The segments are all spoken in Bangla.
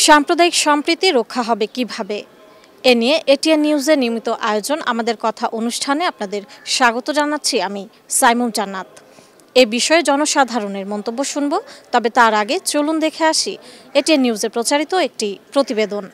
সাম্প্রদায়িক সম্প্রীতি রক্ষা হবে কিভাবে? এ নিয়ে এটিএন নিউজের নিয়মিত আয়োজন আমাদের কথা অনুষ্ঠানে আপনাদের স্বাগত জানাচ্ছি আমি সাইমুন জান্নাত। এ বিষয়ে জনসাধারণের মন্তব্য শুনব, তবে তার আগে চলুন দেখে আসি এটিএন নিউজে প্রচারিত একটি প্রতিবেদন।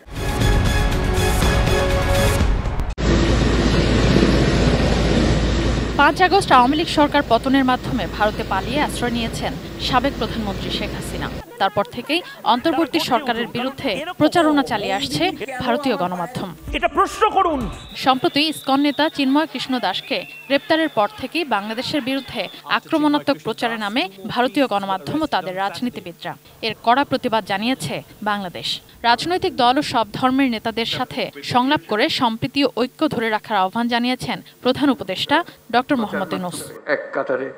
৫ আগস্ট আওয়ামী লীগ সরকার পতনের মাধ্যমে ভারতে পালিয়ে আশ্রয় নিয়েছেন সাবেক প্রধানমন্ত্রী শেখ হাসিনা। তারপর থেকেই অন্তর্বর্তী সরকারের বিরুদ্ধে প্রচারণা চালিয়ে আসছে ভারতীয় গণমাধ্যম। এটা প্রশ্ন করুন। সম্প্রতি ইসকন নেতা চিন্ময় কৃষ্ণ দাসকে গ্রেপ্তারের পর থেকেই বাংলাদেশের বিরুদ্ধে আক্রমণাত্মক প্রচারে নামে ভারতীয় গণমাধ্যম ও তাদের রাজনীতিবিদরা। এর কড়া প্রতিবাদ জানিয়েছে বাংলাদেশ। রাজনৈতিক দল ও সব ধর্মের নেতাদের সাথে সংলাপ করে সম্প্রীতি ও ঐক্য ধরে রাখার আহ্বান জানিয়েছেন প্রধান উপদেষ্টা ডক্টর মোহাম্মদ ইউনূস। এক কাতারে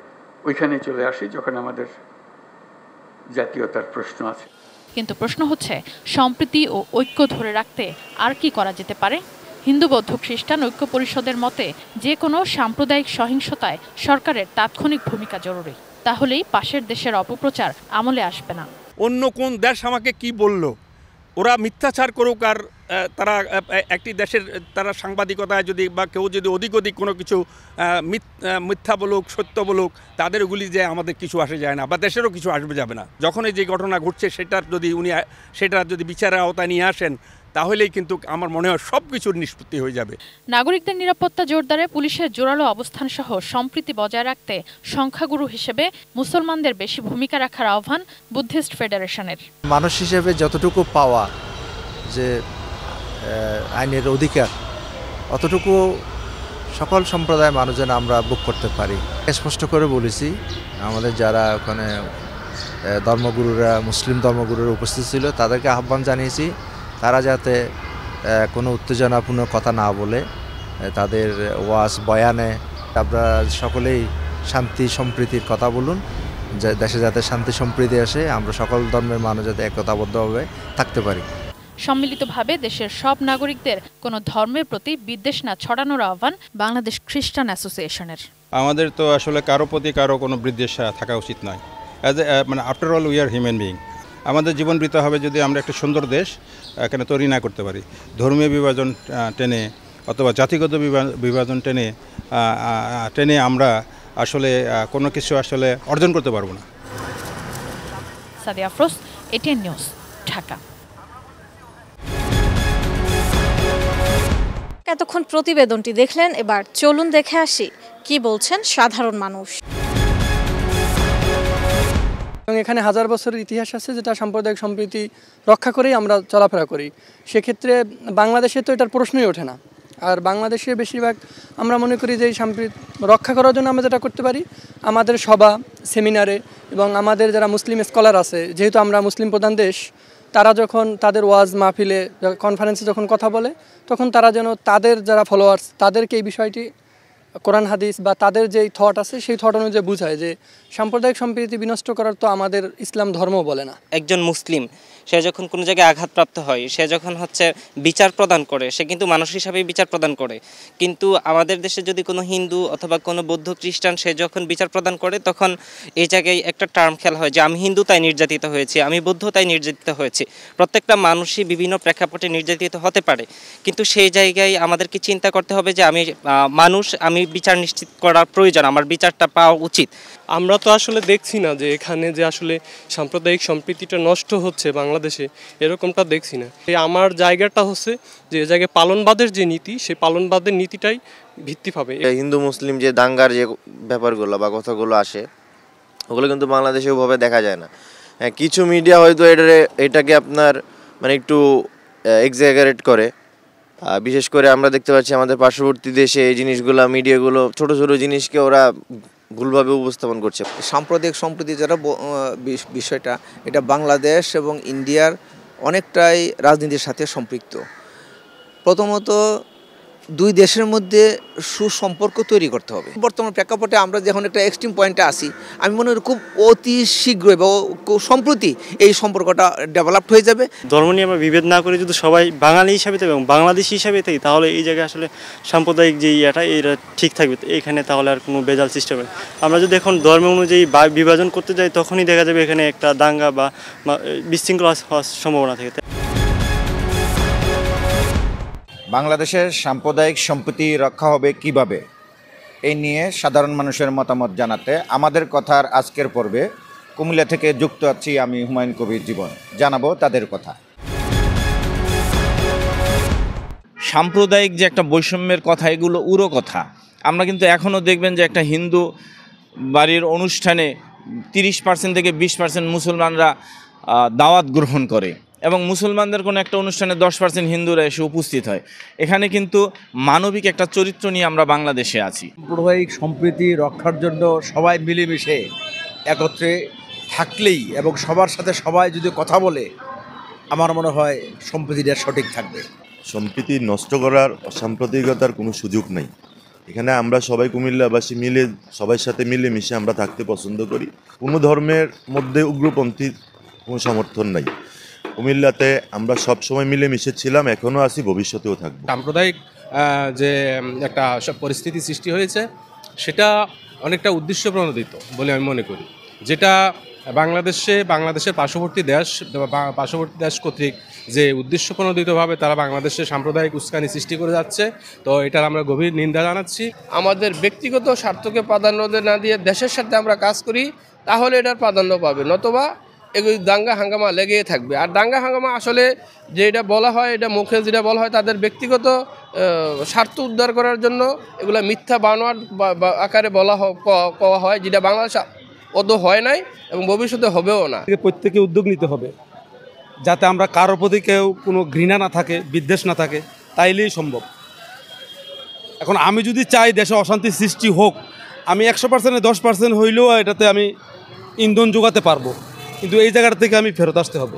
ওইখানে চলে আসি যখন আমাদের জাতীয়তার প্রশ্ন আছে। কিন্তু প্রশ্ন হচ্ছে, সম্প্রীতি ও ঐক্য ধরে রাখতে আর কি করা যেতে পারে? হিন্দু বৌদ্ধ খ্রিস্টান ঐক্য পরিষদের মতে যে কোনো সাম্প্রদায়িক সহিংসতায় সরকারের তাৎক্ষণিক ভূমিকা জরুরি। তাহলেই পাশের দেশের অপপ্রচার আমলে আসবে না। অন্য কোন দেশ আমাকে কি বলল, ওরা মিথ্যাচার করুক, আর তারা একটি দেশের তারা সাংবাদিকতায় যদি বা কেউ যদি অধিক কোনো কিছু মিথ্যা বলুক সত্য বলুক, তাদের ওগুলি যে আমাদের কিছু আসে যায় না বা দেশেরও কিছু আসবে যাবে না। যখন এই যে ঘটনা ঘটছে সেটার যদি বিচারের আওতায় নিয়ে আসেন, তাহলেই কিন্তু আমার মনে হয় সব কিছুর নিষ্পত্তি হয়ে যাবে। নাগরিকদের নিরাপত্তা জোরদারে পুলিশের জোরালো অবস্থান সহ সম্প্রীতি বজায় রাখতে সংখ্যাগুরু হিসেবে মুসলমানদের বেশি ভূমিকা রাখার আহ্বান বুদ্ধিস্ট ফেডারেশনের। মানুষ হিসেবে যতটুকু পাওয়া যে আইনের অধিকার, অতটুকু সকল সম্প্রদায়ের মানুষ যেন আমরা ভোগ করতে পারি। স্পষ্ট করে বলেছি, আমাদের যারা ওখানে ধর্মগুরুরা, মুসলিম ধর্মগুরুরা উপস্থিত ছিল, তাদেরকে আহ্বান জানিয়েছি তারা যাতে কোনো উত্তেজনাপূর্ণ কথা না বলে, তাদের ওয়াজ বয়ানে আপনারা সকলেই শান্তি সম্প্রীতির কথা বলুন, যে দেশে যাতে শান্তি সম্প্রীতি আসে, আমরা সকল ধর্মের মানুষ যাতে একতাবদ্ধভাবে থাকতে পারি। সম্মিলিতভাবে দেশের সব নাগরিকদের কোনো ধর্মের প্রতি বিদ্বেষ না ছড়ানোর আহ্বান বাংলাদেশ খ্রিস্টান অ্যাসোসিয়েশনের। আমাদের তো আসলে কারো প্রতি কারো কোনো বিদ্বেষ থাকা উচিত নয়। মানে after all we are human being. আমাদের জীবন বৃতা হবে যদি আমরা একটা সুন্দর দেশ এখানে তৈরি না করতে পারি। ধর্মীয় বিভাজন টেনে অথবা জাতিগত বিভাজন টেনে আমরা আসলে কোনো কিছু আসলে অর্জন করতে পারবো না। Sadia Afroz, ATN news, Dhaka. এতক্ষণ প্রতিবেদনটি দেখলেন, এবার চলুন দেখে আসি কি বলছেন সাধারণ মানুষ। এখানে হাজার বছরের ইতিহাস আছে, যেটা সাম্প্রদায়িক সম্প্রীতি রক্ষা করেই আমরা চলাফেরা করি। সেক্ষেত্রে বাংলাদেশে তো এটার প্রশ্নই ওঠে না। আর বাংলাদেশে বেশিরভাগ আমরা মনে করি যে এই সম্প্রীতি রক্ষা করার জন্য আমরা যেটা করতে পারি, আমাদের সভা, সেমিনারে এবং আমাদের যারা মুসলিম স্কলার আছে, যেহেতু আমরা মুসলিম প্রধান দেশ, তারা যখন তাদের ওয়াজ মাহফিলে কনফারেন্সে যখন কথা বলে, তখন তারা যেন তাদের যারা ফলোয়ার্স তাদেরকে এই বিষয়টি কোরআন হাদিস বা তাদের যেই থট আছে সেই থট অনুযায়ী বুঝায় যে সাম্প্রদায়িক সম্প্রীতি বিনষ্ট করার তো আমাদের ইসলাম ধর্ম বলে না। একজন মুসলিম সে যখন কোনো জায়গায় আঘাতপ্রাপ্ত হয়, সে যখন বিচার প্রদান করে, সে কিন্তু মানুষ হিসাবেই বিচার প্রদান করে। কিন্তু আমাদের দেশে যদি কোনো হিন্দু অথবা কোনো বৌদ্ধ খ্রিস্টান সে যখন বিচার প্রদান করে, তখন এই জায়গায় একটা টার্ম খেলা হয় যে আমি হিন্দু তাই নির্যাতিত হয়েছি, আমি বৌদ্ধ তাই নির্যাতিত হয়েছি। প্রত্যেকটা মানুষই বিভিন্ন প্রেক্ষাপটে নির্যাতিত হতে পারে, কিন্তু সেই জায়গায় আমাদেরকে চিন্তা করতে হবে যে আমি মানুষ, আমি বিচার নিশ্চিত করার প্রয়োজন, আমার বিচারটা পাওয়া উচিত। আমরা তো আসলে দেখছি না যে এখানে যে আসলে সাম্প্রদায়িক সম্প্রীতিটা নষ্ট হচ্ছে বাংলাদেশে, এরকমটা দেখছি না। আমার জায়গাটা হচ্ছে যে জায়গায় পালনবাদের যে নীতি, সেই পালনবাদের নীতিটাই ভিত্তি পাবে। হিন্দু মুসলিম যে দাঙ্গার যে ব্যাপারগুলো বা কথাগুলো আসে, ওগুলো কিন্তু বাংলাদেশে ওভাবে দেখা যায় না। কিছু মিডিয়া হয়তো এটাকে আপনার মানে একটু এক্সাজারেট করে। বিশেষ করে আমরা দেখতে পাচ্ছি আমাদের পার্শ্ববর্তী দেশে এই জিনিসগুলো, মিডিয়াগুলো ছোট ছোট জিনিসকে ওরা ভুলভাবে উপস্থাপন করছে। সাম্প্রদায়িক সম্প্রীতি যারা বিষয়টা, এটা বাংলাদেশ এবং ইন্ডিয়ার অনেকটাই রাজনীতির সাথে সম্পৃক্ত। প্রথমত দুই দেশের মধ্যে সুসম্পর্ক তৈরি করতে হবে। বর্তমান প্রেক্ষাপটে আমরা যখন একটা এক্সট্রিম পয়েন্টে আসি, আমি মনে করি খুব অতি শীঘ্রই বা সম্প্রতি এই সম্পর্কটা ডেভেলপড হয়ে যাবে। ধর্ম নিয়ে আমরা বিভেদ না করে যদি সবাই বাঙালি হিসাবে এবং বাংলাদেশি হিসাবে থাকি, তাহলে এই জায়গায় আসলে সাম্প্রদায়িক যে এটা ঠিক থাকবে। এখানে তাহলে আর কোনো বেজাল সৃষ্টি হবে। আমরা যদি এখন ধর্ম অনুযায়ী বিভাজন করতে যাই, তখনই দেখা যাবে এখানে একটা দাঙ্গা বা বিশৃঙ্খলা হওয়ার সম্ভাবনা থাকে। বাংলাদেশের সাম্প্রদায়িক সম্প্রীতি রক্ষা হবে কিভাবে, এই নিয়ে সাধারণ মানুষের মতামত জানাতে আমাদের কথার আজকের পর্বে কুমিল্লা থেকে যুক্ত আছি আমি হুমায়ুন কবির জীবন। জানাবো তাদের কথা। সাম্প্রদায়িক যে একটা বৈষম্যের কথা, এগুলো উড়ো কথা। আমরা কিন্তু এখনও দেখবেন যে একটা হিন্দু বাড়ির অনুষ্ঠানে 30% থেকে 20% মুসলমানরা দাওয়াত গ্রহণ করে এবং মুসলমানদের কোনো একটা অনুষ্ঠানে 10% হিন্দুরা এসে উপস্থিত হয়। এখানে কিন্তু মানবিক একটা চরিত্র নিয়ে আমরা বাংলাদেশে আছি। সাম্প্রদায়িক সম্প্রীতি রক্ষার জন্য সবাই মিলেমিশে একত্রে থাকলেই এবং সবার সাথে সবাই যদি কথা বলে, আমার মনে হয় সম্প্রীতিটা সঠিক থাকবে। সম্প্রীতি নষ্ট করার, অসাম্প্রদায়িকতার কোনো সুযোগ নেই। এখানে আমরা সবাই কুমিল্লাবাসী মিলে সবার সাথে মিলেমিশে আমরা থাকতে পছন্দ করি। কোনো ধর্মের মধ্যে উগ্রপন্থীর কোনো সমর্থন নাই। কুমিল্লাতে আমরা সব সময় মিলেমিশে ছিলাম, এখনও আছি, ভবিষ্যতেও থাকবো। সাম্প্রদায়িক যে একটা পরিস্থিতি সৃষ্টি হয়েছে সেটা অনেকটা উদ্দেশ্য প্রণোদিত বলে আমি মনে করি, যেটা বাংলাদেশের পার্শ্ববর্তী দেশ কর্তৃক যে উদ্দেশ্য প্রণোদিতভাবে তারা বাংলাদেশে সাম্প্রদায়িক উস্কানি সৃষ্টি করে যাচ্ছে, তো এটার আমরা গভীর নিন্দা জানাচ্ছি। আমাদের ব্যক্তিগত স্বার্থকে প্রাধান্য না দিয়ে দেশের সাথে আমরা কাজ করি, তাহলে এটার প্রাধান্য পাবে, নতুবা এগুলি দাঙ্গা হাঙ্গামা লেগেই থাকবে। আর দাঙ্গা হাঙ্গামা আসলে যেটা বলা হয়, এটা মুখে যেটা বলা হয়, তাদের ব্যক্তিগত স্বার্থ উদ্ধার করার জন্য এগুলো মিথ্যা বানোয়ার আকারে কওয়া হয়, যেটা বাংলাদেশ অত হয় নাই এবং ভবিষ্যতে হবেও না। প্রত্যেকে উদ্যোগ নিতে হবে যাতে আমরা কারোর প্রতি কেউ কোনো ঘৃণা না থাকে, বিদ্বেষ না থাকে, তাইলেই সম্ভব। এখন আমি যদি চাই দেশে অশান্তি সৃষ্টি হোক, আমি 100%-এ 10% হইলেও এটাতে আমি ইন্ধন যোগাতে পারবো, কিন্তু এই জায়গাটা থেকে আমি ফেরত আসতে হবে।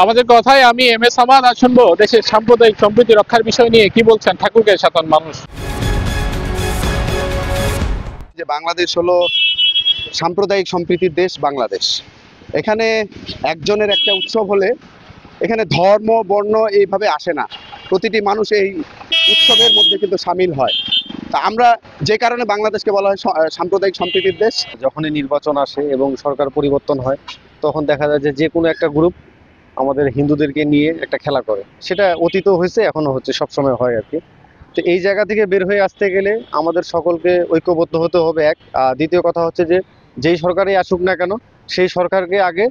আমাদের কথায় আমি MS সামাদ শুনবো দেশের সাম্প্রদায়িক সম্প্রীতি রক্ষার বিষয় নিয়ে কি বলছেন ঠাকুরগাঁও সাধারণ মানুষ। যে বাংলাদেশ হলো সাম্প্রদায়িক সম্প্রীতির দেশ বাংলাদেশ। এখানে একজনের একটা উৎসব হলে এখানে ধর্ম বর্ণ এইভাবে আসে না, প্রতিটি মানুষ এই উৎসবের মধ্যে কিন্তু সামিল হয়। তা আমরা যে কারণে বাংলাদেশকে বলা হয় সাম্প্রদায়িক সম্প্রীতির দেশ। যখনই নির্বাচন আসে এবং সরকার পরিবর্তন হয়, তখন দেখা যায় যে কোনো একটা গ্রুপ আমাদের হিন্দুদেরকে নিয়ে একটা খেলা করে। সেটা অতীতও হয়েছে, এখনও হচ্ছে, সবসময় হয় আর কি। তো এই জায়গা থেকে বের হয়ে আসতে গেলে আমাদের সকলকে ঐক্যবদ্ধ হতে হবে। দ্বিতীয় কথা হচ্ছে যে যেই সরকারই আসুক না কেন, সেই সরকারকে আগে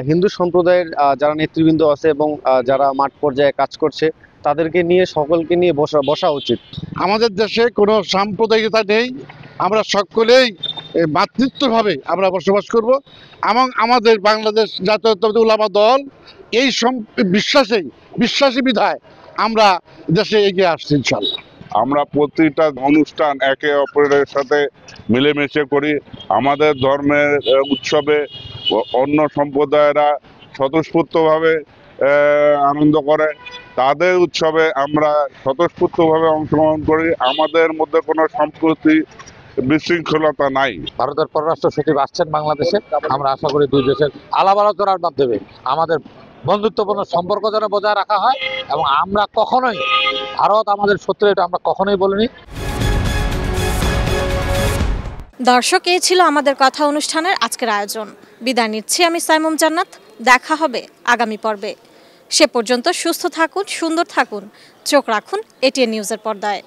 হিন্দু সম্প্রদায়ের যারা নেতৃবৃন্দ আছে এবং যারা মাঠ পর্যায়ে কাজ করছে তাদেরকে নিয়ে, সকলকে নিয়ে বসা উচিত। আমাদের দেশে কোনো সাম্প্রদায়িকতা নেই, আমরা সকলেই মাতৃত্বভাবে আমরা বসবাস করব এবং আমাদের বাংলাদেশ জাতীয়তাবাদী উলামা দল এই বিশ্বাসী বিধায় আমরা দেশে এগিয়ে আসছি ইনশাআল্লাহ। আমরা প্রতিটা অনুষ্ঠান একে অপরের সাথে মিলেমিশে করি। আমাদের ধর্মের উৎসবে অন্য সম্প্রদায়েরা স্বতঃস্ফূর্তভাবে আনন্দ করে, তাদের উৎসবে আমরা স্বতঃস্ফূর্তভাবে অংশগ্রহণ করি। আমাদের মধ্যে কোনো সম্প্রতি বিশৃঙ্খলতা নাই। ভারতের পররাষ্ট্র সচিব আসছেন বাংলাদেশে, আমরা আশা করি দুই দেশের আলাপ আলোচনার মাধ্যমে আমাদের বন্ধুত্বপূর্ণ সম্পর্ক যেন বজায় রাখা হয় এবং আমরা কখনোই ভারত আমাদের শত্রু, এটা আমরা কখনোই বলিনি। দর্শক, এই ছিল আমাদের কথা অনুষ্ঠানের আজকের আয়োজন। বিদায় নিচ্ছি আমি সাইমুম জান্নাত। দেখা হবে আগামী পর্বে। সে পর্যন্ত সুস্থ থাকুন, সুন্দর থাকুন, চোখ রাখুন এটিএন নিউজের পর্দায়।